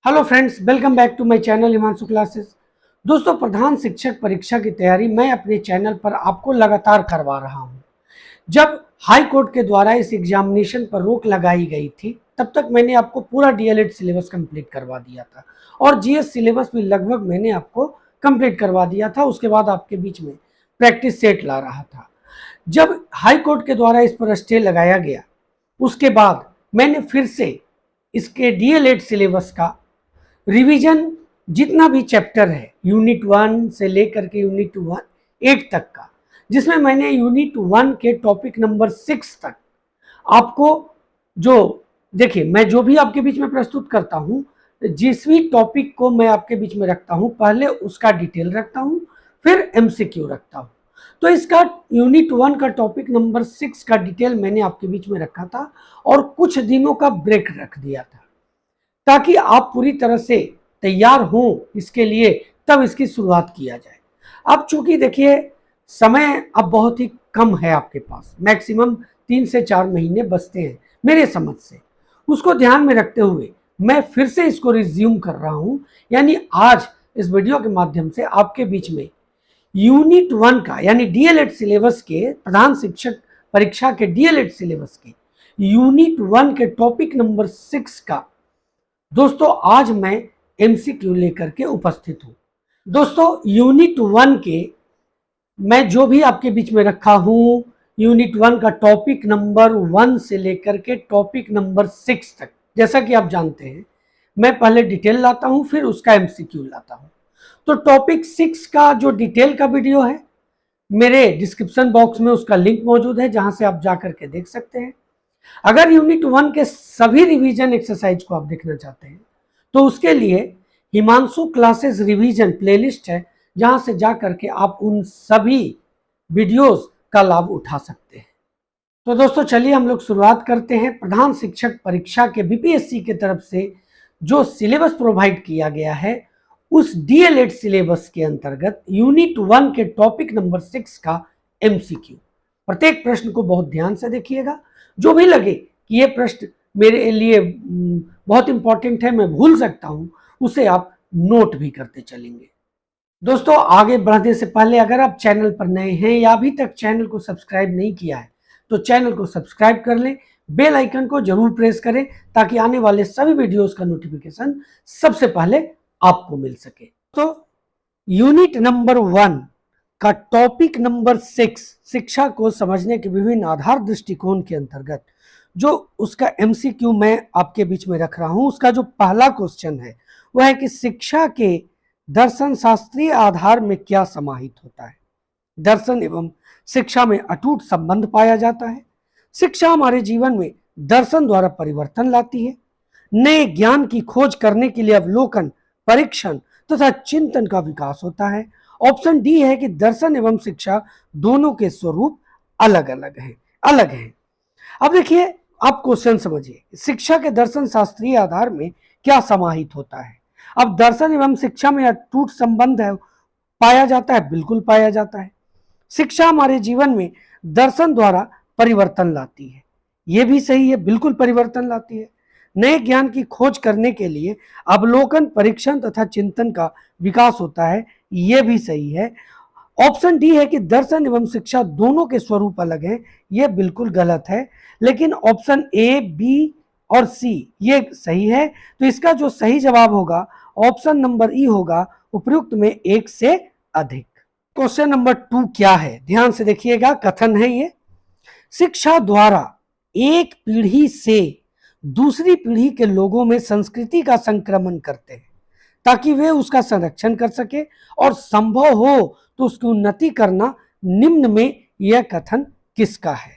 Hello friends, welcome back to my channel Himanshu classes. दोस्तों, प्रधान शिक्षक परीक्षा की तैयारी मैं अपने चैनल पर आपको लगातार करवा रहा हूं। जब हाई कोर्ट के द्वारा इस एग्जामिनेशन पर रोक लगाई गई थी, तब तक मैंने आपको पूरा डीएलएड सिलेबस कंप्लीट करवा दिया था और जीएस सिलेबस भी लगभग मैंने आपको कंप्लीट करवा दिया था। उसके बाद आपके बीच में प्रैक्टिस सेट ला रहा था। जब हाई कोर्ट के द्वारा इस पर स्टे लगाया गया, उसके बाद मैंने फिर से इसके डीएलएड सिलेबस का रिवीजन, जितना भी चैप्टर है यूनिट 1 से लेकर के यूनिट 8 तक का, जिसमें मैंने यूनिट 1 के टॉपिक नंबर 6 तक आपको जो देखिए, मैं जो भी आपके बीच में प्रस्तुत करता हूं, जिस भी टॉपिक को मैं आपके बीच में रखता हूं, पहले उसका डिटेल रखता हूं, फिर एमसीक्यू रखता हूं। तो इसका यूनिट 1 का टॉपिक नंबर 6 का डिटेल मैंने आपके बीच में रखा था और कुछ दिनों का ब्रेक रख दिया था ताकि आप पूरी तरह से तैयार हों इसके लिए, तब इसकी शुरुआत किया जाए। अब चूंकि देखिए, समय अब बहुत ही कम है आपके पास, मैक्सिमम 3 से 4 महीने बचते हैं मेरे समझ से। उसको ध्यान में रखते हुए मैं फिर से इसको रिज्यूम कर रहा हूं, यानी आज इस वीडियो के माध्यम से आपके बीच में यूनिट 1 का, यानी डीएलएड सिलेबस के, प्रधान शिक्षक परीक्षा के डीएलएड सिलेबस के यूनिट 1 के टॉपिक नंबर 6 का दोस्तों आज मैं एमसीक्यू लेकर के उपस्थित हूं। दोस्तों, यूनिट 1 के मैं जो भी आपके बीच में रखा हूं, यूनिट 1 का टॉपिक नंबर 1 से लेकर के टॉपिक नंबर 6 तक, जैसा कि आप जानते हैं, मैं पहले डिटेल लाता हूं, फिर उसका एमसीक्यू लाता हूं। तो टॉपिक 6 का जो डिटेल का वीडियो है, मेरे डिस्क्रिप्शन बॉक्स में उसका लिंक मौजूद है, जहां से आप जा करके देख सकते हैं। अगर यूनिट 1 के सभी रिवीजन एक्सरसाइज को आप देखना चाहते हैं, तो उसके लिए हिमांशु क्लासेस रिवीजन प्लेलिस्ट है, जहां से जा करके आप उन सभी वीडियोस का लाभ उठा सकते हैं। तो दोस्तों, चलिए हम लोग शुरुआत करते हैं। प्रधान शिक्षक परीक्षा के बीपीएससी की तरफ से जो सिलेबस प्रोवाइड किया गया है, उस डीएलएड सिलेबस के अंतर्गत यूनिट 1 के टॉपिक नंबर 6 का एमसीक्यू। प्रत्येक प्रश्न को बहुत ध्यान से देखिएगा। जो भी लगे कि ये प्रश्न मेरे लिए बहुत इंपॉर्टेंट है, मैं भूल सकता हूं, उसे आप नोट भी करते चलेंगे। दोस्तों, आगे बढ़ने से पहले अगर आप चैनल पर नए हैं या अभी तक चैनल को सब्सक्राइब नहीं किया है, तो चैनल को सब्सक्राइब कर लें, बेल आइकन को जरूर प्रेस करें, ताकि आने वाले सभी वीडियोस का नोटिफिकेशन सबसे पहले आपको मिल सके। तो यूनिट नंबर 1 का टॉपिक नंबर 6, शिक्षा को समझने के विभिन्न आधार दृष्टिकोण के अंतर्गत जो उसका एमसीक्यू मैं आपके बीच में रख रहा हूं, उसका जो पहला क्वेश्चन है वह है कि शिक्षा के दर्शन शास्त्रीय आधार में क्या समाहित होता है। दर्शन एवं शिक्षा में अटूट संबंध पाया जाता है। शिक्षा हमारे जीवन में दर्शन द्वारा परिवर्तन लाती है। नए ज्ञान की खोज करने के लिए अवलोकन, परीक्षण तथा चिंतन का विकास होता है। ऑप्शन डी है कि दर्शन एवं शिक्षा दोनों के स्वरूप अलग अलग हैं। अब देखिए, आप क्वेश्चन समझिए, शिक्षा के दर्शन शास्त्रीय आधार में क्या समाहित होता है। अब दर्शन एवं शिक्षा में अटूट संबंध है, पाया जाता है, बिल्कुल पाया जाता है। शिक्षा हमारे जीवन में दर्शन द्वारा परिवर्तन लाती है, यह भी सही है, बिल्कुल परिवर्तन लाती है। नए ज्ञान की खोज करने के लिए अवलोकन, परीक्षण तथा चिंतन का विकास होता है, यह भी सही है। ऑप्शन डी है कि दर्शन एवं शिक्षा दोनों के स्वरूप अलग हैं, यह बिल्कुल गलत है। लेकिन ऑप्शन ए, बी और सी ये सही है। तो इसका जो सही जवाब होगा ऑप्शन नंबर ई होगा, उपयुक्त में एक से अधिक। क्वेश्चन नंबर 2 क्या है, ध्यान से देखिएगा, कथन है ये, शिक्षा द्वारा एक पीढ़ी से दूसरी पीढ़ी के लोगों में संस्कृति का संक्रमण करते हैं ताकि वे उसका संरक्षण कर सके और संभव हो तो उसकी उन्नति करना। निम्न में यह कथन किसका है?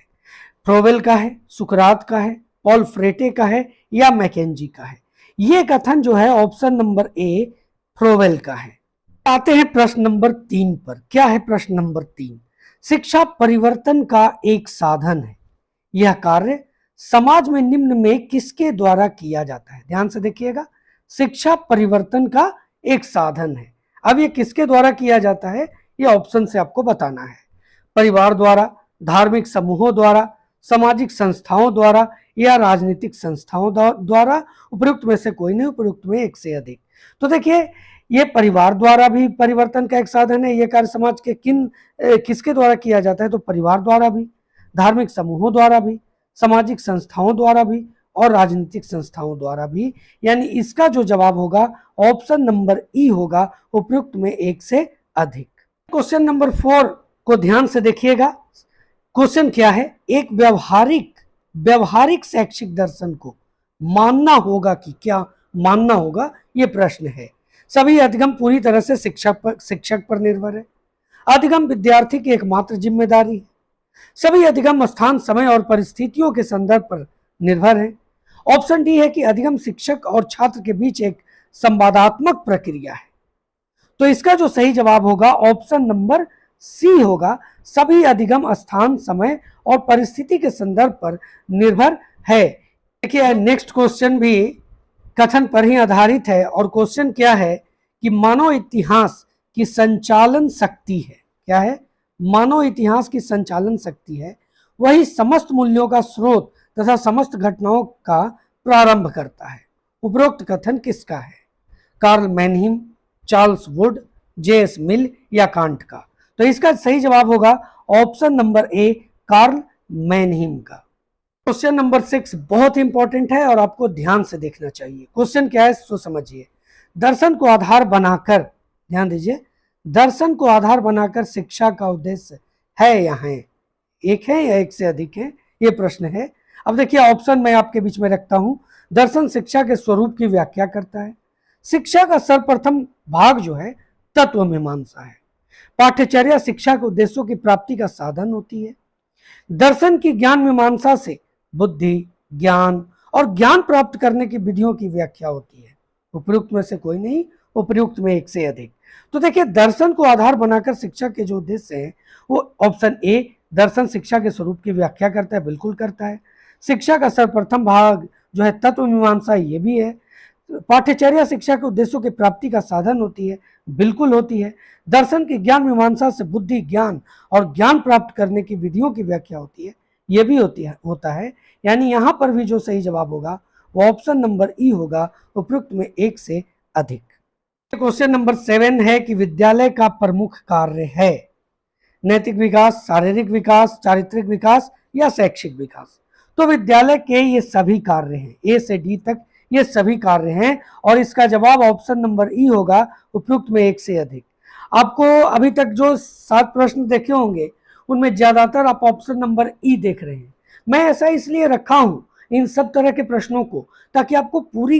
फ्रोवेल का है, सुकरात का है, पॉल फ्रेटे का है या मैकेंजी का है? यह कथन जो है ऑप्शन नंबर ए, फ्रोवेल का है। आते हैं प्रश्न नंबर 3 पर। क्या है प्रश्न नंबर 3? शिक्षा परिवर्तन का एक साधन है। यह कार्य समाज में निम्न में किसके द्वारा किया जाता है? ध्यान से देखिएगा, शिक्षा परिवर्तन का एक साधन है। अब ये किसके द्वारा किया जाता है, ये ऑप्शन से आपको बताना है। परिवार द्वारा, धार्मिक समूहों द्वारा, सामाजिक संस्थाओं द्वारा या राजनीतिक संस्थाओं द्वारा, उपयुक्त में से कोई नहीं, उपयुक्त में एक से अधिक। तो देखिए ये परिवार द्वारा भी परिवर्तन का एक साधन है। ये कार्य समाज के किसके द्वारा किया जाता है, तो परिवार द्वारा भी, धार्मिक समूहों द्वारा भी, सामाजिक संस्थाओं द्वारा भी और राजनीतिक संस्थाओं द्वारा भी। यानी इसका जो जवाब होगा ऑप्शन नंबर ई होगा, उपयुक्त में एक से अधिक। क्वेश्चन नंबर 4 को ध्यान से देखिएगा। क्वेश्चन क्या है, एक व्यवहारिक शैक्षिक दर्शन को मानना होगा कि क्या मानना होगा, ये प्रश्न है। सभी अधिगम पूरी तरह से शिक्षक पर निर्भर है। अधिगम विद्यार्थी की एकमात्र जिम्मेदारी है। सभी अधिगम स्थान, समय और परिस्थितियों के संदर्भ पर निर्भर है। ऑप्शन डी है कि अधिगम शिक्षक और छात्र के बीच एक संवादात्मक प्रक्रिया है। तो इसका जो सही जवाब होगा ऑप्शन नंबर सी होगा, सभी अधिगम स्थान, समय और परिस्थिति के संदर्भ पर निर्भर है। देखिए नेक्स्ट क्वेश्चन भी कथन पर ही आधारित है और क्वेश्चन क्या है कि मानव इतिहास की संचालन शक्ति है। क्या है, मानव इतिहास की संचालन शक्ति है, वही समस्त मूल्यों का स्रोत तथा समस्त घटनाओं का प्रारंभ करता है। उपरोक्त कथन किसका है, कार्ल मैनहीम, चार्ल्स वुड, जे.एस. मिल या कांट का। तो इसका सही जवाब होगा ऑप्शन नंबर ए, कार्ल मैनहीम का। क्वेश्चन नंबर 6 बहुत इंपॉर्टेंट है और आपको ध्यान से देखना चाहिए। क्वेश्चन क्या है सो समझिए। दर्शन को आधार बनाकर, ध्यान दीजिए, दर्शन को आधार बनाकर शिक्षा का उद्देश्य है या है, एक है या एक से अधिक है, ये प्रश्न है। अब देखिए ऑप्शन मैं आपके बीच में रखता हूं। दर्शन शिक्षा के स्वरूप की व्याख्या करता है। शिक्षा का सर्वप्रथम भाग जो है तत्व मीमांसा है। पाठ्यचर्या शिक्षा के उद्देश्यों की प्राप्ति का साधन होती है। दर्शन की ज्ञान मीमांसा से बुद्धि, ज्ञान और ज्ञान प्राप्त करने की विधियों की व्याख्या होती है। उपयुक्त में से कोई नहीं, उपयुक्त में एक से अधिक। तो देखिए दर्शन को आधार बनाकर शिक्षा के जो उद्देश्य हैं वो ऑप्शन ए, दर्शन शिक्षा के स्वरूप की व्याख्या करता है, बिल्कुल करता है। शिक्षा का सर्वप्रथम भाग जो है तत्व मीमांसा, ये भी है। पाठ्यचर्या शिक्षा के उद्देश्यों की प्राप्ति का साधन होती है, बिल्कुल होती है। दर्शन की ज्ञान मीमांसा से बुद्धि, ज्ञान और ज्ञान प्राप्त करने की विधियों की व्याख्या होती है, ये भी होता है। यानी यहाँ पर भी जो सही जवाब होगा वो ऑप्शन नंबर ई होगा, उपयुक्त में एक से अधिक। क्वेश्चन नंबर 7 है कि विद्यालय का प्रमुख कार्य है नैतिक विकास, शारीरिक विकास, चारित्रिक विकास या शैक्षिक विकास। तो विद्यालय के ये सभी कार्य हैं, ए से डी तक ये सभी कार्य हैं और इसका जवाब ऑप्शन नंबर ई होगा, उपयुक्त में एक से अधिक। आपको अभी तक जो 7 प्रश्न देखे होंगे उनमें ज्यादातर आप ऑप्शन नंबर ई देख रहे हैं। मैं ऐसा इसलिए रखा हूं इन सब तरह के प्रश्नों को ताकि आपको पूरी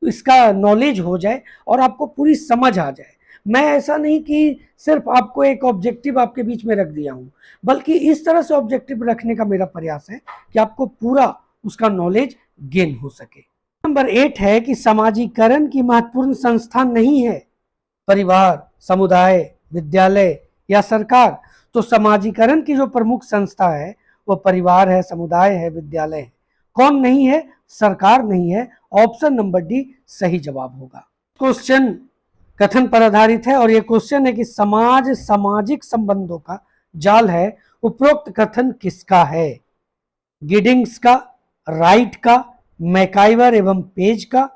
इसका नॉलेज हो जाए और आपको पूरी समझ आ जाए। मैं ऐसा नहीं कि सिर्फ आपको एक ऑब्जेक्टिव आपके बीच में रख दिया हूं, बल्कि इस तरह से ऑब्जेक्टिव रखने का मेरा प्रयास है कि आपको पूरा उसका नॉलेज गेन हो सके। नंबर 8 है कि समाजीकरण की महत्वपूर्ण संस्था नहीं है परिवार, समुदाय, विद्यालय या सरकार। तो समाजीकरण की जो प्रमुख संस्था है वो परिवार है, समुदाय है, विद्यालय है। कौन नहीं है, सरकार नहीं है। ऑप्शन नंबर डी सही जवाब होगा। क्वेश्चन कथन पर आधारित है और ये क्वेश्चन है कि समाज सामाजिक संबंधों का जाल है, उपरोक्त कथन किसका है, गिडिंग्स का, राइट का, मैकाइवर एवं पेज का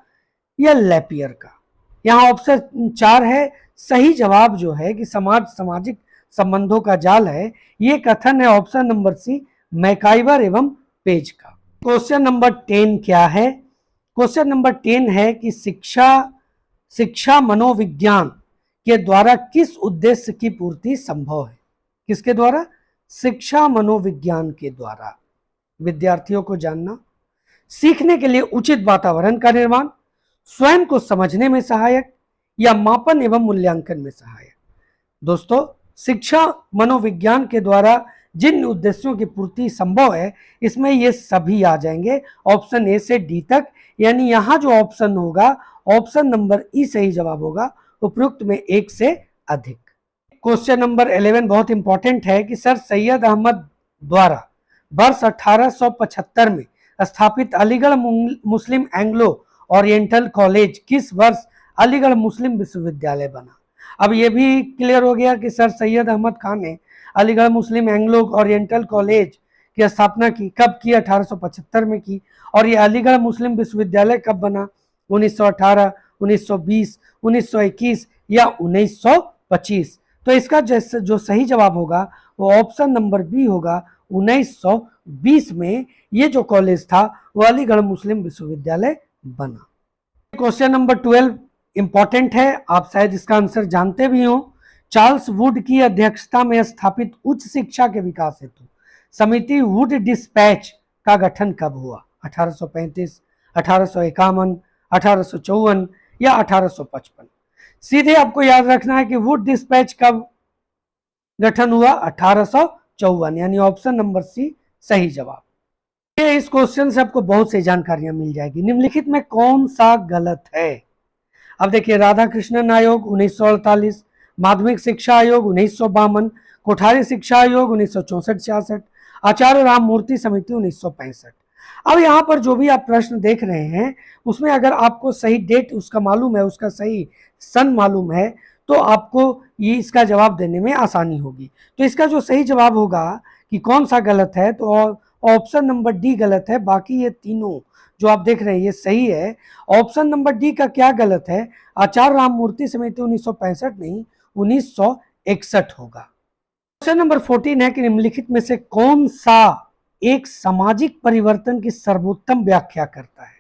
या लैपियर का। यहाँ ऑप्शन 4 है। सही जवाब जो है कि समाज सामाजिक संबंधों का जाल है, ये कथन है ऑप्शन नंबर सी, मैकाइवर एवं पेज का। क्वेश्चन नंबर 10 क्या है, क्वेश्चन नंबर 10 है कि शिक्षा मनोविज्ञान के द्वारा किस उद्देश्य की पूर्ति संभव है। किसके द्वारा, शिक्षा मनोविज्ञान के द्वारा विद्यार्थियों को जानना, सीखने के लिए उचित वातावरण का निर्माण, स्वयं को समझने में सहायक या मापन एवं मूल्यांकन में सहायक। दोस्तों शिक्षा मनोविज्ञान के द्वारा जिन उद्देश्यों की पूर्ति संभव है इसमें ये सभी आ जाएंगे ऑप्शन ए से डी तक। यानी यहाँ जो ऑप्शन होगा ऑप्शन नंबर ई सही जवाब होगा, उपयुक्त में एक से अधिक। क्वेश्चन नंबर 11 बहुत इंपॉर्टेंट है कि सर सैयद अहमद द्वारा वर्ष 1875 में स्थापित अलीगढ़ मुस्लिम एंग्लो ओरिएंटल कॉलेज किस वर्ष अलीगढ़ मुस्लिम विश्वविद्यालय बना। अब ये भी क्लियर हो गया कि सर सैयद अहमद खान ने अलीगढ़ मुस्लिम एंग्लो ओरिएंटल कॉलेज की स्थापना की, कब की? 1875 में की। और ये अलीगढ़ मुस्लिम विश्वविद्यालय कब बना? 1918, 1920, 1921 या 1925? तो इसका जो सही जवाब होगा वो ऑप्शन नंबर बी होगा, 1920 में ये जो कॉलेज था वो अलीगढ़ मुस्लिम विश्वविद्यालय बना। क्वेश्चन नंबर 12 इंपॉर्टेंट है, आप शायद इसका आंसर जानते भी हो। चार्ल्स वुड की अध्यक्षता में स्थापित उच्च शिक्षा के विकास हेतु समिति वुड डिस्पैच का गठन कब हुआ? 1835, 1851, 1854 या 1855? सीधे आपको याद रखना है कि वुड डिस्पैच कब गठन हुआ? 1854, यानी ऑप्शन नंबर सी सही जवाब। इस क्वेश्चन से आपको बहुत सी जानकारियां मिल जाएगी। निम्नलिखित में कौन सा गलत है? अब देखिए, राधा कृष्णन आयोग 1948, माध्यमिक शिक्षा आयोग 1952, कोठारी शिक्षा आयोग 1964-66, आचार्य राममूर्ति समिति 1965। अब यहाँ पर जो भी आप प्रश्न देख रहे हैं उसमें अगर आपको सही डेट उसका मालूम है, उसका सही सन मालूम है, तो आपको ये इसका जवाब देने में आसानी होगी। तो इसका जो सही जवाब होगा कि कौन सा गलत है, तो ऑप्शन नंबर डी गलत है। बाकी ये तीनों जो आप देख रहे हैं ये सही है। ऑप्शन नंबर डी का क्या गलत है? आचार्य राममूर्ति समिति 1965 नहीं, 1961 होगा। क्वेश्चन नंबर 14 है कि निम्नलिखित में से कौन सा एक सामाजिक परिवर्तन की सर्वोत्तम व्याख्या करता है?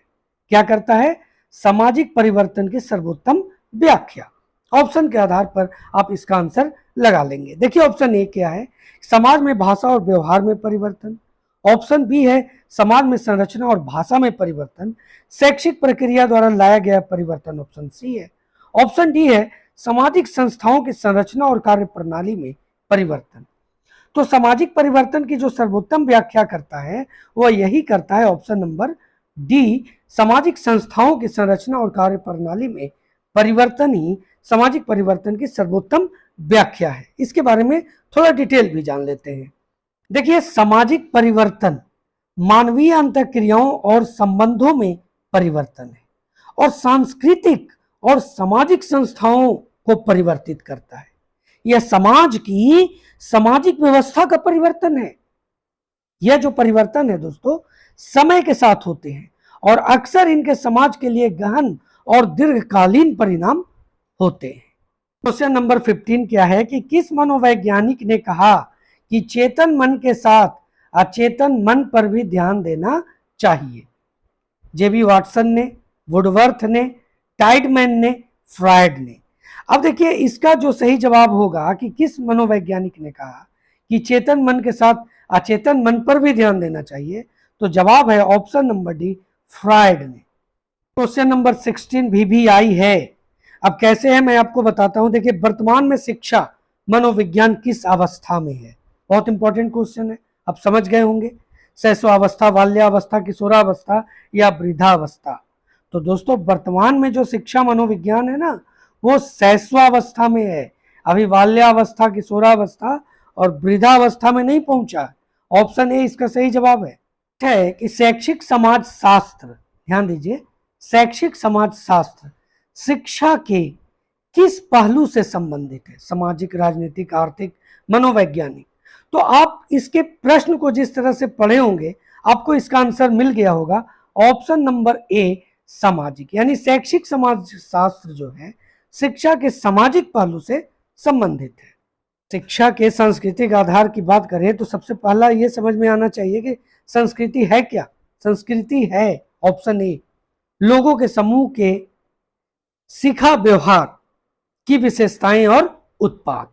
क्या करता है? सामाजिक परिवर्तन की सर्वोत्तम व्याख्या। ऑप्शन के आधार पर आप इसका आंसर लगा लेंगे। देखिए, ऑप्शन ए क्या है? समाज में भाषा और व्यवहार में परिवर्तन। ऑप्शन बी है समाज में संरचना और भाषा में परिवर्तन, शैक्षिक प्रक्रिया द्वारा लाया गया परिवर्तन। ऑप्शन सी है। ऑप्शन डी है सामाजिक संस्थाओं की संरचना और कार्य प्रणाली में परिवर्तन। तो सामाजिक परिवर्तन की जो सर्वोत्तम व्याख्या करता है वह यही करता है, ऑप्शन नंबर डी, सामाजिक संस्थाओं की संरचना और कार्य प्रणाली में परिवर्तन ही सामाजिक परिवर्तन की सर्वोत्तम व्याख्या है। इसके बारे में थोड़ा डिटेल भी जान लेते हैं। देखिए, सामाजिक परिवर्तन मानवीय अंतःक्रियाओं और संबंधों में परिवर्तन है और सांस्कृतिक और सामाजिक संस्थाओं को परिवर्तित करता है। यह समाज की सामाजिक व्यवस्था का परिवर्तन है। यह जो परिवर्तन है दोस्तों समय के साथ होते हैं और अक्सर इनके समाज के लिए गहन और दीर्घकालीन परिणाम होते हैं। क्वेश्चन नंबर 15 क्या है कि किस मनोवैज्ञानिक ने कहा कि चेतन मन के साथ अचेतन मन पर भी ध्यान देना चाहिए? जेबी वाटसन ने, वुडवर्थ ने, टाइडमैन ने, फ्रायड ने। अब देखिए, इसका जो सही जवाब होगा कि किस मनोवैज्ञानिक ने कहा कि चेतन मन के साथ अचेतन मन पर भी ध्यान देना चाहिए, तो जवाब है ऑप्शन नंबर डी, फ्रायड ने। क्वेश्चन नंबर 16 भी आई है। अब कैसे है मैं आपको बताता हूं। देखिए, वर्तमान में शिक्षा मनोविज्ञान किस अवस्था में है? बहुत इंपॉर्टेंट क्वेश्चन है, आप समझ गए होंगे। शैशवावस्था, बाल्यावस्था, किशोरावस्था या वृद्धावस्था? तो दोस्तों, वर्तमान में जो शिक्षा मनोविज्ञान है ना, वो शैशवावस्था में है। अभी बाल्यावस्था, किशोरावस्था और वृद्धावस्था में नहीं पहुंचा। ऑप्शन ए इसका सही जवाब है कि शैक्षिक समाज शास्त्र, ध्यान दीजिए, शैक्षिक समाज शास्त्र शिक्षा के किस पहलू से संबंधित है? सामाजिक, राजनीतिक, आर्थिक, मनोवैज्ञानिक। तो आप इसके प्रश्न को जिस तरह से पढ़े होंगे आपको इसका आंसर मिल गया होगा। ऑप्शन नंबर ए सामाजिक, यानी शैक्षिक समाज शास्त्र जो है शिक्षा के सामाजिक पहलू से संबंधित है। शिक्षा के सांस्कृतिक आधार की बात करें तो सबसे पहला ये समझ में आना चाहिए कि संस्कृति है क्या? संस्कृति है, ऑप्शन ए, लोगों के समूह के सीखा व्यवहार की विशेषताएं और उत्पाद।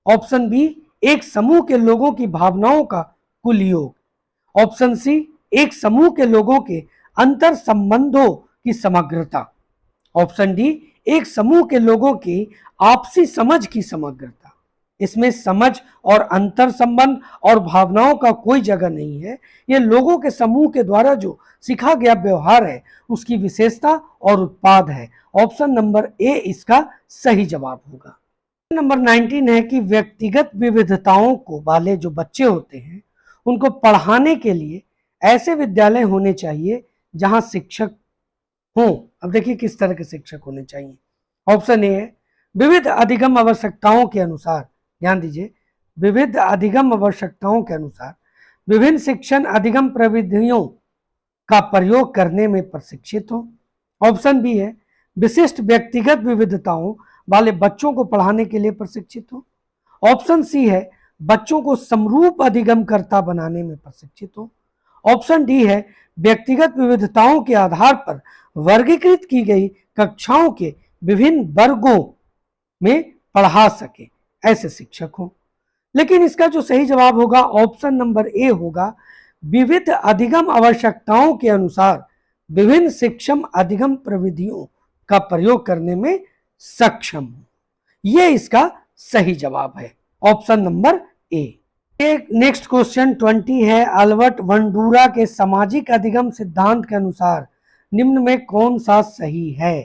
ऑप्शन बी, एक समूह के लोगों की भावनाओं का कुल योग। ऑप्शन सी, एक समूह के लोगों के अंतर संबंधों की समग्रता। ऑप्शन डी, एक समूह के लोगों की आपसी समझ की समग्रता। इसमें समझ और अंतर संबंध और भावनाओं का कोई जगह नहीं है। ये लोगों के समूह के द्वारा जो सीखा गया व्यवहार है उसकी विशेषता और उत्पाद है। ऑप्शन नंबर ए इसका सही जवाब होगा। नंबर 19 है कि व्यक्तिगत विविधताओं को वाले जो बच्चे होते हैं उनको पढ़ाने के लिए ऐसे विद्यालय होने चाहिए जहां शिक्षक हों। अब देखिए किस तरह के शिक्षक होने चाहिए। ऑप्शन ए है विविध अधिगम आवश्यकताओं के अनुसार, ध्यान दीजिए, विविध अधिगम आवश्यकताओं के अनुसार विभिन्न शिक्षण अधिगम प्रविधियों का प्रयोग करने में प्रशिक्षित हो। ऑप्शन बी है विशिष्ट व्यक्तिगत विविधताओं वाले बच्चों को पढ़ाने के लिए प्रशिक्षित हो। ऑप्शन सी है बच्चों को समरूप अधिगमकर्ता बनाने में प्रशिक्षित हो। ऑप्शन डी है व्यक्तिगत विविधताओं के आधार पर वर्गीकृत की गई कक्षाओं के विभिन्न वर्गों में पढ़ा सके ऐसे शिक्षक हो। लेकिन इसका जो सही जवाब होगा ऑप्शन नंबर ए होगा, विविध अधिगम आवश्यकताओं के अनुसार विभिन्न शिक्षण अधिगम प्रविधियों का प्रयोग करने में सक्षम हो। यह इसका सही जवाब है, ऑप्शन नंबर ए। एक नेक्स्ट क्वेश्चन 20 है, अल्बर्ट बंडूरा के सामाजिक अधिगम सिद्धांत के अनुसार निम्न में कौन सा सही है?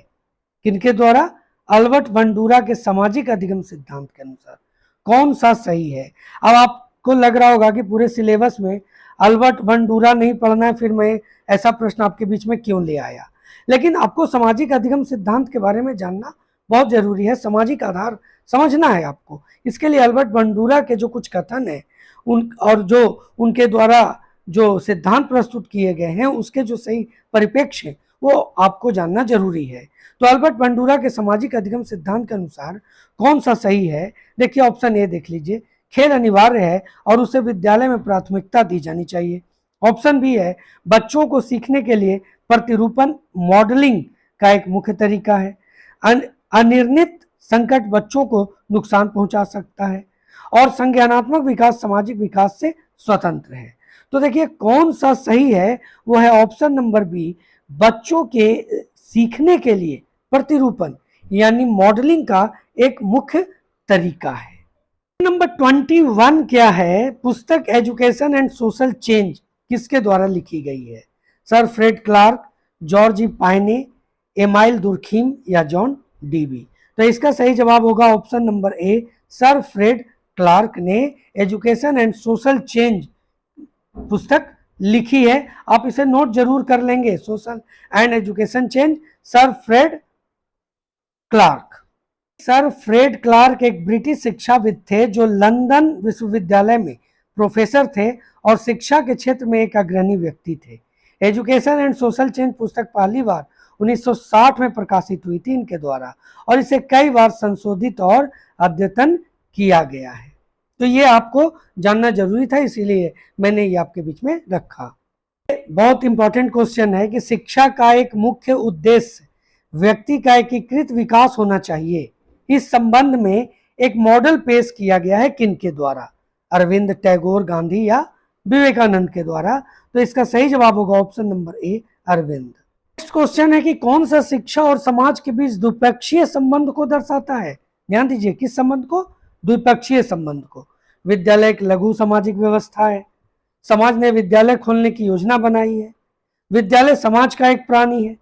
किनके द्वारा? अल्बर्ट बंडूरा के सामाजिक अधिगम सिद्धांत के अनुसार कौन सा सही है? अब आपको लग रहा होगा कि पूरे सिलेबस में अल्बर्ट बंडूरा नहीं पढ़ना है, फिर मैं ऐसा प्रश्न आपके बीच में क्यों ले आया? लेकिन आपको सामाजिक अधिगम सिद्धांत के बारे में जानना बहुत जरूरी है, सामाजिक आधार समझना है आपको। इसके लिए अल्बर्ट बंडूरा के जो कुछ कथन है और जो उनके द्वारा जो सिद्धांत प्रस्तुत किए गए हैं उसके जो सही परिप्रेक्ष्य है वो आपको जानना जरूरी है। तो अल्बर्ट बंडूरा के सामाजिक अधिगम सिद्धांत के अनुसार कौन सा सही है? देखिए ऑप्शन ए देख लीजिए, खेल अनिवार्य है और उसे विद्यालय में प्राथमिकता दी जानी चाहिए। ऑप्शन बी है बच्चों को सीखने के लिए प्रतिरूपण मॉडलिंग का एक मुख्य तरीका है। अनिर्णित संकट बच्चों को नुकसान पहुंचा सकता है और संज्ञानात्मक विकास सामाजिक विकास से स्वतंत्र है। तो देखिए कौन सा सही है, वो है ऑप्शन नंबर बी, बच्चों के सीखने के लिए प्रतिरूपण यानी मॉडलिंग का एक मुख्य तरीका है। नंबर 21 क्या है? पुस्तक एजुकेशन एंड सोशल चेंज किसके द्वारा लिखी गई है? Sir Fred Clarke, George Payne, Emile Durkheim या जॉन डीवी? तो इसका सही जवाब होगा option number A, sir Fred Clarke ने एजुकेशन एंड सोशल चेंज पुस्तक लिखी है। आप इसे नोट जरूर कर लेंगे, social and education change, sir Fred Clarke. Sir Fred Clarke एक ब्रिटिश शिक्षाविद थे जो लंदन विश्वविद्यालय में प्रोफेसर थे और शिक्षा के क्षेत्र में एक अग्रणी व्यक्ति थे। एजुकेशन एंड सोशल चेंज पुस्तक पहली बार 1960 में प्रकाशित हुई थी इनके द्वारा और इसे कई बार संशोधित और अद्यतन किया गया है। तो ये आपको जानना जरूरी था, इसीलिए मैंने ये आपके बीच में रखा। बहुत इंपॉर्टेंट क्वेश्चन है कि शिक्षा का एक मुख्य उद्देश्य व्यक्ति का एकीकृत विकास होना चाहिए। इस संबंध में एक मॉडल पेश किया गया है किनके द्वारा? अरविंद, टैगोर, गांधी या विवेकानंद के द्वारा? तो इसका सही जवाब होगा option number A, Arvind. Next question है कि कौन सा शिक्षा और समाज के बीच द्विपक्षीय संबंध को दर्शाता है? ध्यान दीजिए, किस संबंध को? द्विपक्षीय संबंध को। विद्यालय एक लघु सामाजिक व्यवस्था है, समाज ने विद्यालय खोलने की योजना बनाई है, विद्यालय समाज का एक प्राणी है,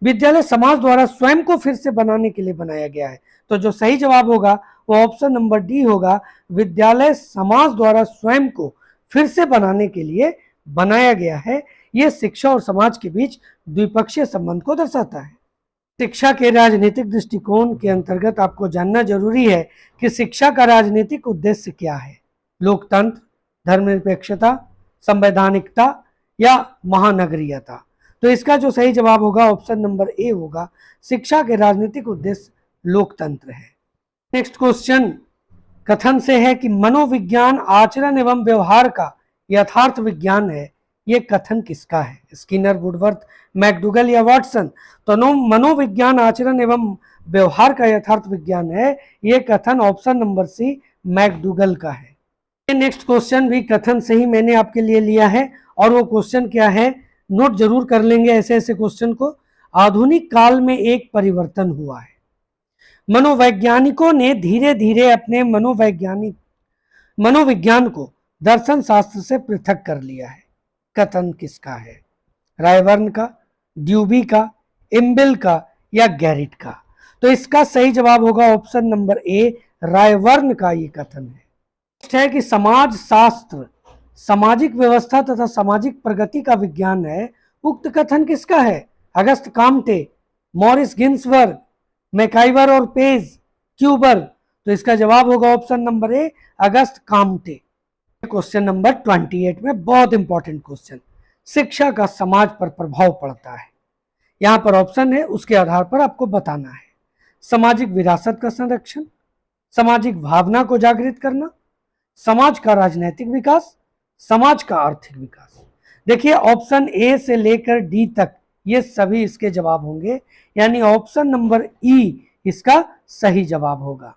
विद्यालय समाज द्वारा स्वयं को फिर से बनाने के लिए बनाया गया है। तो जो सही जवाब होगा वो ऑप्शन नंबर डी होगा, विद्यालय समाज द्वारा स्वयं को फिर से बनाने के लिए बनाया गया है। यह शिक्षा और समाज के बीच द्विपक्षीय संबंध को दर्शाता है। शिक्षा के राजनीतिक दृष्टिकोण के अंतर्गत आपको जानना जरूरी है कि शिक्षा का राजनीतिक उद्देश्य क्या है? लोकतंत्र, धर्मनिरपेक्षता, संवैधानिकता या महानगरीयता? तो इसका जो सही जवाब होगा ऑप्शन नंबर ए होगा, शिक्षा के राजनीतिक उद्देश्य लोकतंत्र है। नेक्स्ट क्वेश्चन कथन से है कि मनोविज्ञान आचरण एवं व्यवहार का यथार्थ विज्ञान है। ये कथन किसका है? स्किनर, वुडवर्थ, मैकडूगल या वाटसन? तो मनोविज्ञान आचरण एवं व्यवहार का यथार्थ विज्ञान है। ये कथन ऑप्शन नंबर सी, मैकडूगल का है। नेक्स्ट क्वेश्चन भी कथन से ही मैंने आपके लिए लिया है और वो क्वेश्चन क्या है, नोट जरूर कर लेंगे ऐसे ऐसे क्वेश्चन को। आधुनिक काल में एक परिवर्तन हुआ है, मनोवैज्ञानिकों ने धीरे धीरे अपने मनोविज्ञान को दर्शन शास्त्र से पृथक कर लिया है। कथन किसका है? रायबर्न का, ड्यूबी का, इम्बिल का या गैरिट का? तो इसका सही जवाब होगा ऑप्शन नंबर ए, रायबर्न का ये कथन है कि समाज शास्त्र सामाजिक व्यवस्था तथा सामाजिक प्रगति का विज्ञान है। उक्त कथन किसका है? Auguste Comte, Morris Ginsberg, MacIver और पेज क्यूबर? तो इसका जवाब होगा option number A, Auguste Comte. Question number 28 में बहुत इंपॉर्टेंट क्वेश्चन, शिक्षा का समाज पर प्रभाव पड़ता है। यहां पर ऑप्शन है, उसके आधार पर आपको बताना है। सामाजिक विरासत का संरक्षण, सामाजिक भावना को जागृत करना, समाज का राजनीतिक विकास, समाज का आर्थिक विकास। देखिए ऑप्शन ए से लेकर डी तक ये सभी इसके जवाब होंगे, यानी ऑप्शन नंबर ई इसका सही जवाब होगा।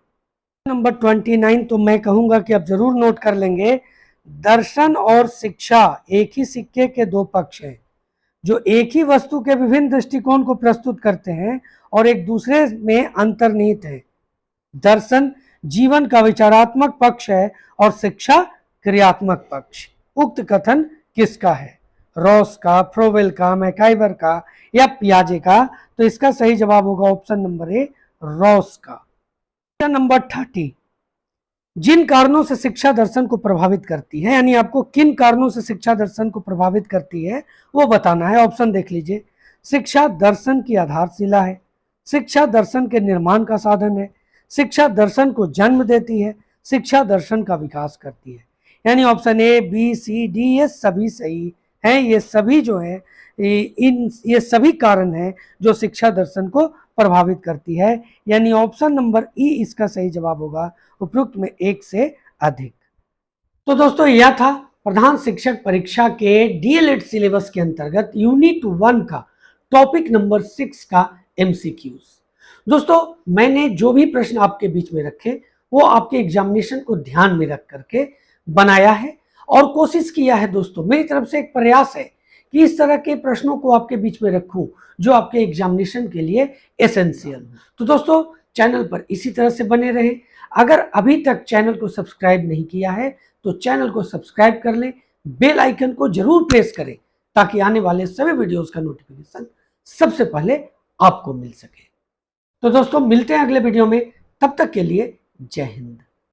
नंबर 29 तो मैं कहूंगा कि आप जरूर नोट कर लेंगे। दर्शन और शिक्षा एक ही सिक्के के दो पक्ष हैं, जो एक ही वस्तु के विभिन्न दृष्टिकोण को प्रस्तुत करते हैं और एक दूसरे में अंतर्निहित है। दर्शन जीवन का विचारात्मक पक्ष है और शिक्षा क्रियात्मक पक्ष। उक्त कथन किसका है? रॉस का, फ्रोवेल का, मैकाइवर का या पियाजे का? तो इसका सही जवाब होगा ऑप्शन नंबर ए, रॉस का। नंबर 30, जिन कारणों से शिक्षा दर्शन को प्रभावित करती है, यानी आपको किन कारणों से शिक्षा दर्शन को प्रभावित करती है वो बताना है। ऑप्शन देख लीजिए। शिक्षा दर्शन की आधारशिला है, शिक्षा दर्शन के निर्माण का साधन है, शिक्षा दर्शन को जन्म देती है, शिक्षा दर्शन का विकास करती है। यानी option A, B, C, D ये सभी सही हैं। ये सभी जो है ये सभी कारण हैं जो शिक्षा दर्शन को प्रभावित करती है, यानी ऑप्शन नंबर ई इसका सही जवाब होगा, उपयुक्त में एक से अधिक। तो दोस्तों यह था प्रधान शिक्षक परीक्षा के डीएलएड सिलेबस के अंतर्गत यूनिट 1 का टॉपिक नंबर 6 का एमसीक्यूज। दोस्तों मैंने जो भी प्रश्न आपके बीच में रखे वो आपके एग्जामिनेशन को ध्यान में रख करके बनाया है और कोशिश किया है। दोस्तों मेरी तरफ से एक प्रयास है कि इस तरह के प्रश्नों को आपके बीच में रखूं जो आपके एग्जामिनेशन के लिए एसेंशियल। तो दोस्तों चैनल पर इसी तरह से बने रहे। अगर अभी तक चैनल को सब्सक्राइब नहीं किया है तो चैनल को सब्सक्राइब कर लें, बेल आइकन को जरूर प्रेस करें ताकि आने वाले सभी वीडियोस का नोटिफिकेशन सबसे पहले आपको मिल सके। तो दोस्तों मिलते हैं अगले वीडियो में, तब तक के लिए जय हिंद।